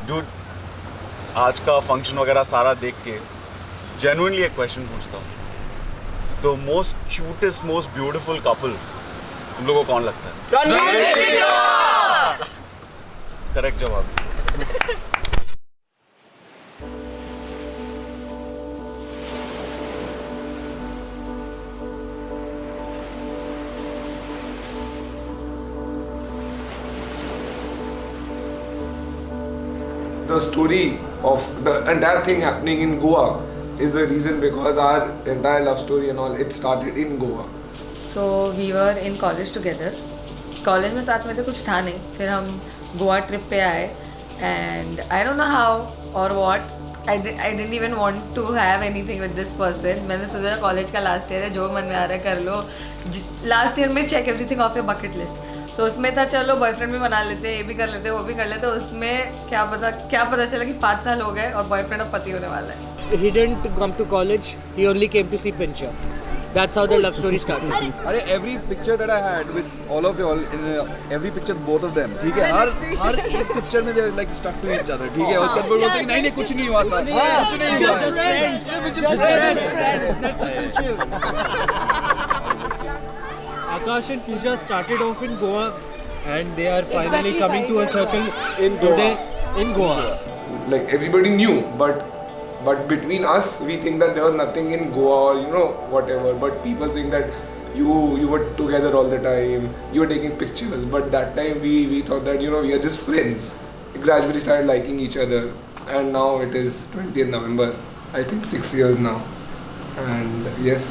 Dude, आज का function वगैरह सारा देख के जेन्युइनली एक क्वेश्चन पूछता हूँ, the most cutest most beautiful couple तुम लोगों को कौन लगता है? करेक्ट जवाब। The story of the entire thing happening in Goa is the reason because our entire love story and all, it started in Goa. So we were in college together. College में साथ में तो कुछ था नहीं, फिर हम गोवा ट्रिप पे आए and I don't know how और what I didn't even want to have anything with this person. मैंने सोचा कॉलेज का लास्ट ईयर है, जो मन में आ रहा है कर लो. लास्ट ईयर में check everything of your bucket list. So उसमें था चलो बॉयफ्रेंड भी बना लेते, ये भी कर लेते, वो भी कर लेते. उसमें क्या पता चला कि 5 साल हो गए और बॉयफ्रेंड अब पति होने वाला है. He didn't come to college. He only came to see Pincha. That's how the love story started. अरे every picture that I had with all of you all in every picture both of them, ठीक है, हर एक picture में they are like stuck to each other, ठीक है. उसके बाद बोलते हैं नहीं नहीं कुछ नहीं हुआ था, कुछ नहीं हुआ. Akash and Pooja started off in Goa, and they are finally coming to a circle In Goa. today in Goa. Like everybody knew, but between us, we think that there was nothing in Goa or whatever. But people saying that you were together all the time, you were taking pictures. But that time we thought that we are just friends. We gradually started liking each other, and now it is 20th November. I think 6 years now, and yes,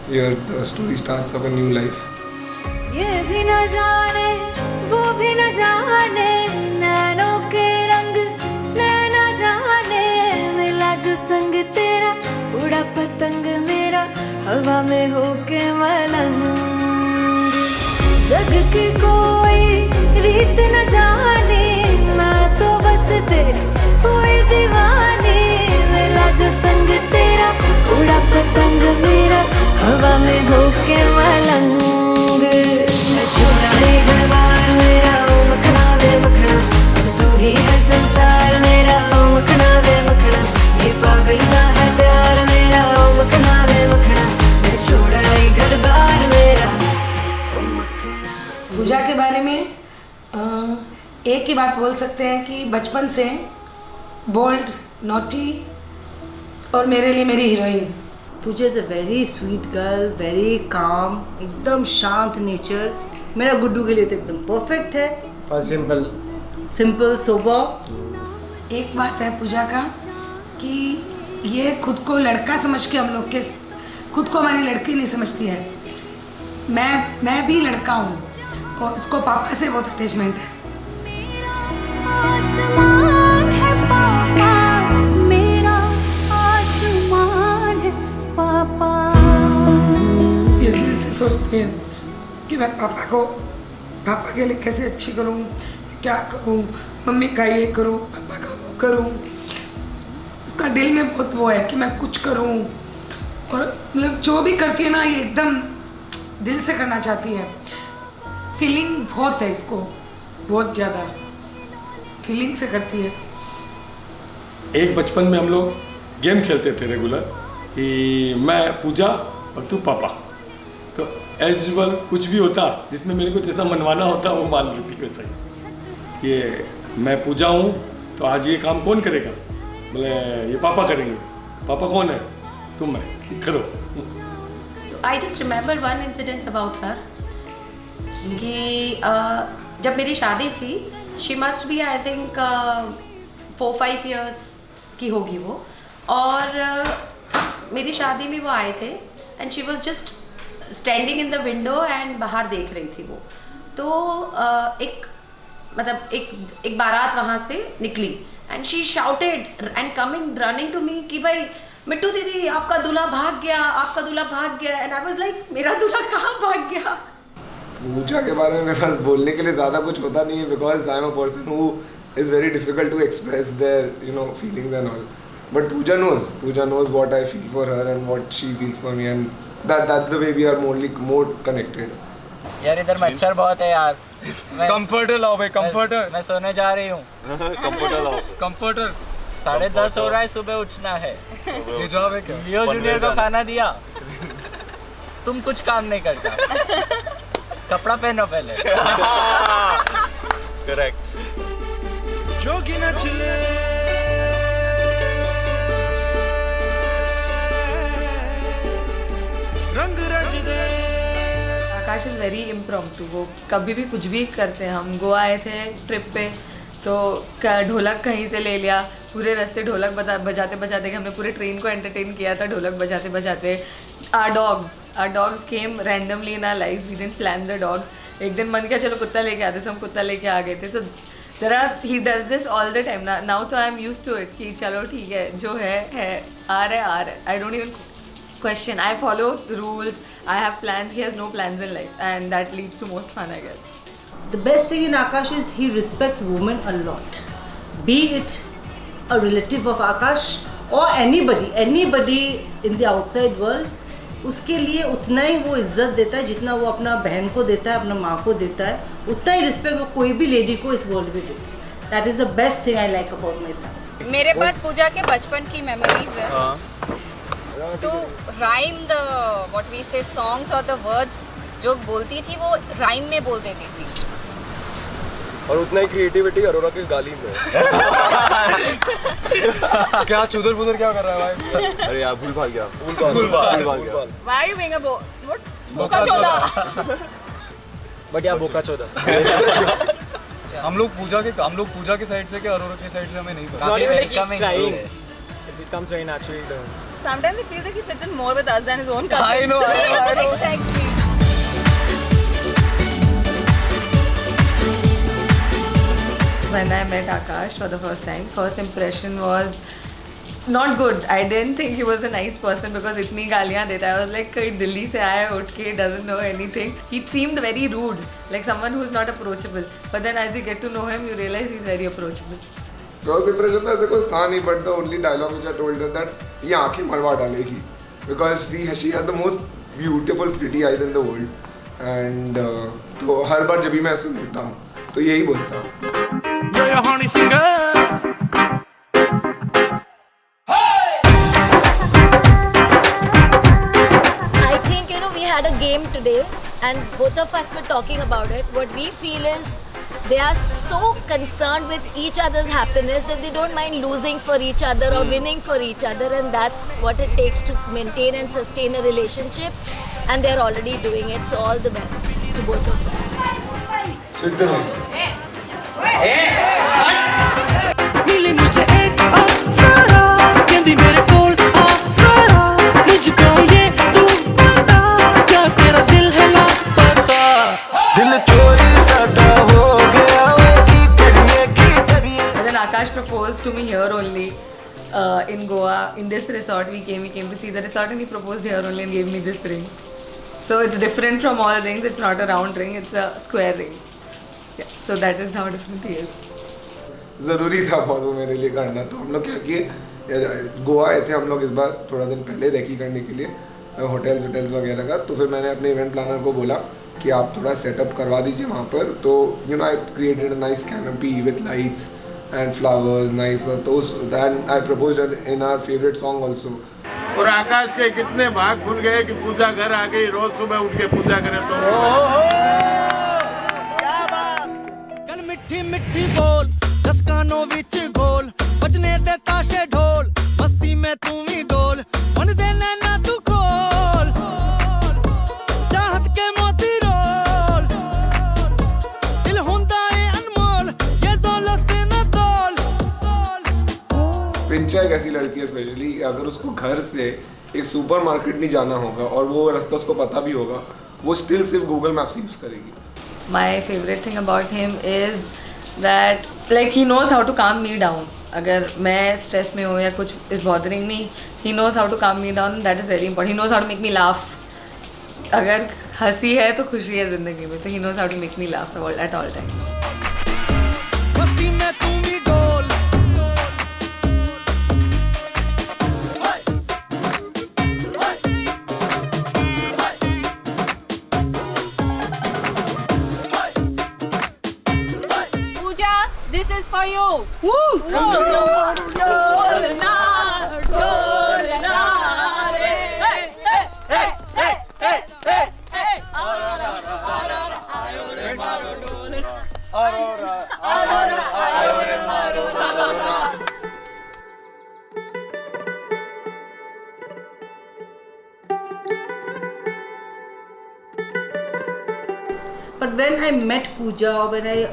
here the story starts of a new life. ये भी न जाने वो भी न जाने, नैनों के रंग नैना जाने, मिला जो संग तेरा उड़ा पतंग मेरा हवा में होके मलंग. जग की कोई रीत न जाने, मैं तो बस तेरी हुई दीवानी, मिला जो संग तेरा उड़ा पतंग मेरा हवा में होके मलंग. मैं छोड़ा ये घर-बार मेरा, ओ मखना वे मखना, अब तू ही है संसार मेरा, ओ मखना वे मखना, ये पागल सा है प्यार मेरा, ओ मखना वे मखना, मैं छोड़ा ये घर-बार मेरा, ओ मखना. पूजा के बारे में एक ही बात बोल सकते हैं कि बचपन से बोल्ड, नॉटी और मेरे लिए मेरी heroine. Pooja is a very sweet girl, very calm, एकदम शांत नेचर. मेरा गुड्डू के लिए तो एकदम परफेक्ट है. और सिंपल सोबर. एक बात है पूजा का कि ये खुद को लड़का समझ के हम लोग के खुद को हमारी लड़की नहीं समझती है. मैं भी लड़का हूँ और इसको पापा से बहुत अटैचमेंट है. आसमान है पापा, मेरा आसमान है पापा. ये दिल से सोचती हैं कि मैं पापा के लिए कैसे अच्छी करूं, क्या करूं, मम्मी का ये करूं, पापा का वो करूं. इसका दिल में बहुत वो है कि मैं कुछ करूं और मतलब जो भी करती है ना ये एकदम दिल से करना चाहती है. फीलिंग बहुत है इसको, बहुत ज़्यादा फीलिंग से करती है. एक बचपन में हम लोग गेम खेलते थे रेगुलर कि मैं पूजा और तू पापा. तो एज यूजुअल कुछ भी होता जिसमें मेरे को जैसा मनवाना होता वो मान लेती वैसा ही. ये मैं पूजा हूँ तो आज ये काम कौन करेगा, बोले ये पापा करेंगे. पापा कौन है, तुम है, करो. I just remember one incidence about her कि जब मेरी शादी थी, she must be I think 4-5 years की होगी वो. और मेरी शादी में वो आए थे and she was just standing in the window and बाहर देख रही थी वो. तो एक बारात वहाँ से निकली and she shouted and coming running to me कि भाई मिट्टू दीदी आपका दूल्हा भाग गया, आपका दूल्हा भाग गया. एंड आई वाज लाइक मेरा दूल्हा कहाँ भाग गया. पूजा के बारे में मेरे पास बोलने के लिए ज़्यादा कुछ होता नहीं है because I am a person who is very difficult to express their feelings and all. But Pooja knows what I feel for her and what she feels for me, and that's the way we are more connected. यार इधर मच्छर बहुत है यार. Comforter लाओ भाई, comforter. मैं सोने जा रही हूँ। कंफर्टर लाओ। कंफर्टर 10:30 हो रहा है, सुबह उठना है। ये जॉब है क्या? लियो जूनियर को खाना दिया। तुम कुछ काम नहीं करता। कपड़ा पहनो पहले। करेक्ट। जोगी न चले रंग रच दे। आकाश इज़ वेरी इम्प्रॉम्प्टू, वो कभी भी कुछ भी करते हैं। हम गोवा आए थे ट्रिप पे, तो ढोलक कहीं से ले लिया, पूरे रास्ते ढोलक बजाते बजाते हमने पूरे ट्रेन को एंटरटेन किया था ढोलक बजाते बजाते। our dogs came randomly in our lives, we didn't plan the dogs. एक दिन मन किया चलो कुत्ता लेके आते, तो हम कुत्ता लेके आ गए थे। तो he does this all the time now, तो I am used to it कि चलो ठीक है, जो है आ रहा है। I don't even question, I follow the rules, I have plans, he has no plans in life, and that leads to most fun, I guess. The best thing in Akash is he respects women a lot. Be it a relative of Akash or anybody in the outside world, उसके लिए उतना ही वो इज्जत देता है जितना वो अपना बहन को देता है, अपना माँ को देता है, उतना ही रिस्पेक्ट वो कोई भी लेडी को इस वर्ल्ड में देती है। That is the best thing I like about my son. मेरे पास पूजा के बचपन की मेमोरीज है। तो राइम द व्हाट वी से सॉन्ग्स और द वर्ड्स जो बोलती थी वो राइम में बोल देती थी। और उतना ही क्रिएटिविटी अरोरा की गाली में। क्या चुदर पुदर क्या कर रहा है भाई? अरे यार भूल भाग गया। Why are you being a बोका चोदा? बट यार बोका चोदा। हम लोग पूजा के साइड से क्या अरोरा के साइड से हमें नहीं पता। It comes very naturally. Sometimes it feels like he fits in more with us than his own cousins. I know. Exactly. When I met Akash for the first time, first impression was not good. I didn't think he was a nice person because इतनी गालियाँ देता है. I was like कोई दिल्ली से आया है उठ के, doesn't know anything. He seemed very rude, like someone who's not approachable. But then as you get to know him, you realize he's very approachable. First impression तो ऐसे कुछ था नहीं, but the only dialogue which I told her that ये आँखें मरवा डालेगी, because she has the most beautiful pretty eyes in the world. And तो हर बार जब भी मैं उसे मिलता हूँ तो यही बोलता हूँ। You're a honey singer. I think we had a game today and both of us were talking about it. What we feel is they are so concerned with each other's happiness that they don't mind losing for each other or winning for each other, and that's what it takes to maintain and sustain a relationship, and they're already doing it. So all the best to both of them. Switzerland. मिली मुझे एक अप्सरा, कहती मेरे कोल आ सारा, मुझको ये तू बता, क्या तेरा दिल है लापता, दिल चोरी सादा हो गया वे की करिए। But then Akash proposed to me here only, in Goa, in this resort. We came to see the resort, and he proposed here only and gave me this ring. So it's different from all rings. It's not a round ring; it's a square ring. Yeah, so that is how different he is. ज़रूरी था बहुत वो मेरे लिए करना, तो हम लोग क्या किए, गोवा आए थे हम लोग इस बार थोड़ा दिन पहले रेकी करने के लिए, होटल्स वगैरह का। तो फिर मैंने अपने इवेंट प्लानर को बोला कि आप थोड़ा सेटअप करवा दीजिए वहाँ पर। तो I created a nice canopy with lights and flowers, nice. तो and I proposed in our favourite song also. और आकाश के कितने भाग खुल गए कि पूजा घर आ गई, रोज सुबह उठ के पूजा करे तो गल मिठी मिठी बोल, दस कानों विच गोल, बजने दे ताशे ढोल, मस्ती में तू भी डोल, मन दे नैना तू खोल, चाहत के मोती रोल, दिल हुंदा है अनमोल, ये दौलत से न तोल। पिंचा एक ऐसी लड़की है स्पेशली, अगर उसको घर से एक सुपरमार्केट नहीं जाना होगा और वो रास्ता उसको पता भी होगा, वो स्टिल सिर्फ गूगल मैप्स यूज़ करेगी। My favorite thing about him is that like he knows how to calm me down. अगर मैं स्ट्रेस में हूँ या कुछ is bothering me, he knows how to calm me down. That is very important. He knows how to make me laugh. अगर हंसी है तो खुशी है ज़िंदगी में, तो he knows how to make me laugh at all times. मस्ती में तू भी डोल, But when I met Pooja, or when I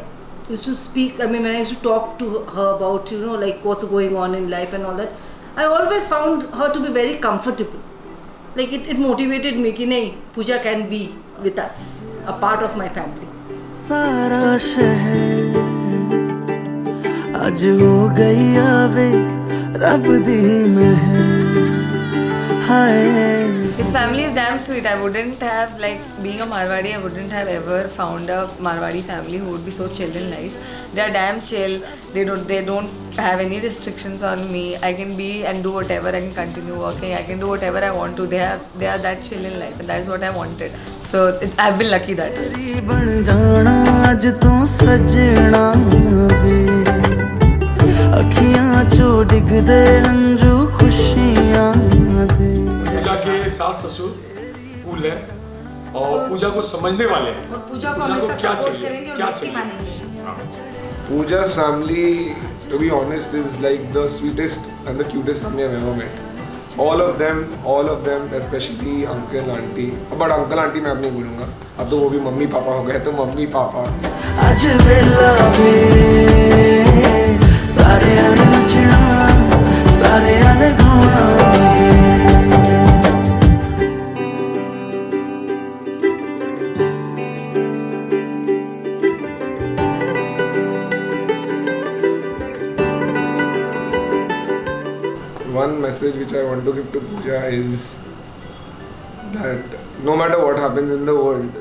used to speak, I mean, when I used to talk to her about, like what's going on in life and all that, I always found her to be very comfortable. Like it motivated me कि नहीं, Pooja can be with us, a part of my family. सारा शहर आज हो गई आवे रब दी महर हाय. His family is damn sweet. I wouldn't have, like, being a Marwadi, I wouldn't have ever found a Marwadi family who would be so chill in life. They are damn chill. They don't have any restrictions on me. I can be and do whatever. I can continue working. I can do whatever I want to. They are that chill in life, and that is what I wanted. So I've been lucky that. बन जाना आज तो सजना वे अखियां चो डिग दे हंजू खुशियां दे. पूजा के सास ससुर कूल है और पूजा को समझने वाले हैं. और पूजा को हमेशा क्या सपोर्ट चाहिए, करेंगे और क्या लड़की चाहिए. मानेंगे. Pooja's family, to be honest, is like the sweetest and the cutest family I've ever met. All of them, especially uncle, auntie. But uncle, auntie मैं अब नहीं बोलूँगा. अब तो वो भी मम्मी पापा हो गए तो मम्मी पापा. आज वेला वे सारे आने नचना सारे आने गाना. One message which I want to give to Pooja is that no matter what happens in the world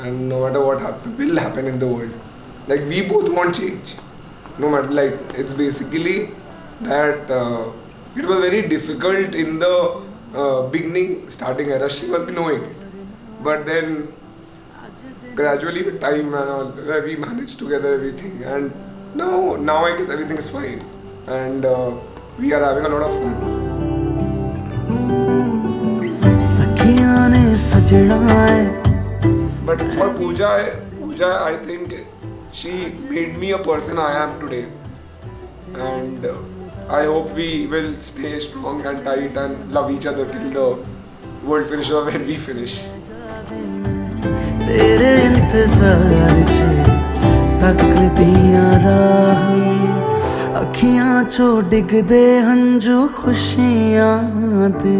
and no matter what will happen in the world, like we both want change. No matter, like it's basically that it was very difficult in the beginning, starting era. She must be knowing it, but then gradually with time and all, we managed together everything, and now I guess everything is fine, and we are having a lot of fun. But for Pooja, I think she made me a person I am today, and I hope we will stay strong and tight and love each other till the world finishes or when we finish. तेरे इंतज़ार च तकदियां राह अखियां चो डिग दे हंजू खुशियां दे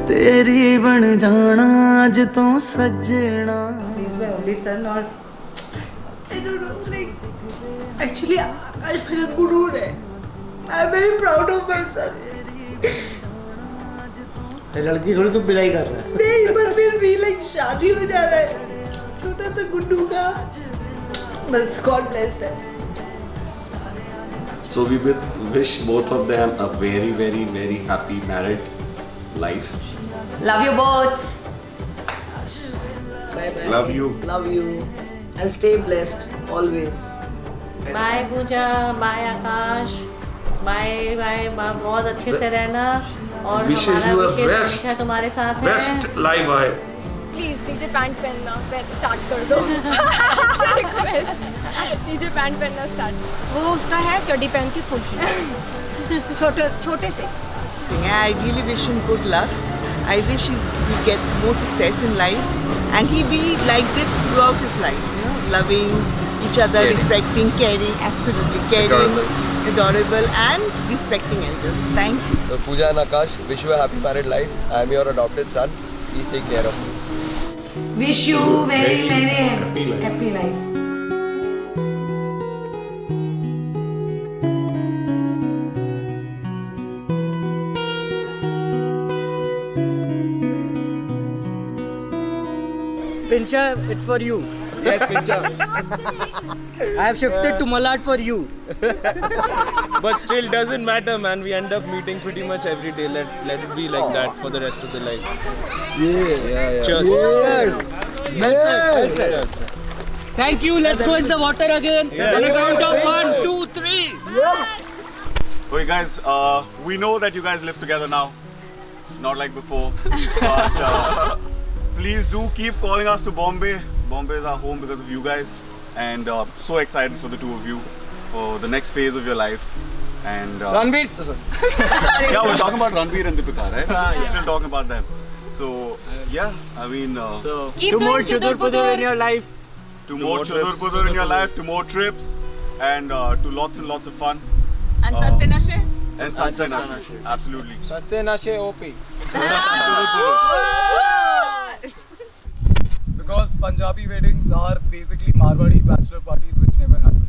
तेरी बन जाना आज तो सजना. He's my only son, or I don't know, like actually Akash मेरा गुरु है. I'm very proud of my son. लड़की थोड़ी तो बिलाई कर रहा है. नहीं, पर फिर भी like शादी हो जा रहा है छोटा सा गुड्डू का. बस God bless them. So we wish both of them a very, very, very happy married life. Love you both. Bye bye. Love you. Love you. And stay blessed always. Bye Pooja, bye Akash, bye बहुत अच्छे से रहना और हमारा विशेष हमेशा तुम्हारे साथ है. Best life है. प्लीज नीचे पैंट पहनना वैसे स्टार्ट कर दो. रिक्वेस्ट नीचे पैंट पहनना स्टार्ट. वो उसका है चड्डी पहन के फुल छोटे से. I really wish him good luck. I wish he gets more success in life and he be like this throughout his life, loving each other, respecting, caring, absolutely caring, adorable and respecting elders. Thank you. So Pooja and Akash, wish you a happy married life. I am your adopted son. Please take care of me. Wish you very happy life. Pincha, it's for you. Yes, Pincha. I have shifted to Malad for you. But still doesn't matter, man. We end up meeting pretty much every day. Let it be like that for the rest of the life. Yeah. Cheers. Yes. Well said. Thank you. Let's go in the water again. On the count of 1, 2, 3. Okay, guys. We know that you guys live together now, not like before. But please do keep calling us to Bombay. Bombay is our home because of you guys, and so excited for the two of you for the next phase of your life. And Ranveer. yeah, we're talking about Ranveer and Deepika, right? We're still talking about them. So yeah, I mean, so Keep two more doing chudur pudur in your life. two more chudur pudur in your life, 2 more trips, and to lots and lots of fun. And Saste Nashe? And Saste Nashe. Absolutely. Saste Nashe OP. Because Punjabi weddings are basically Marwadi bachelor parties which never happen.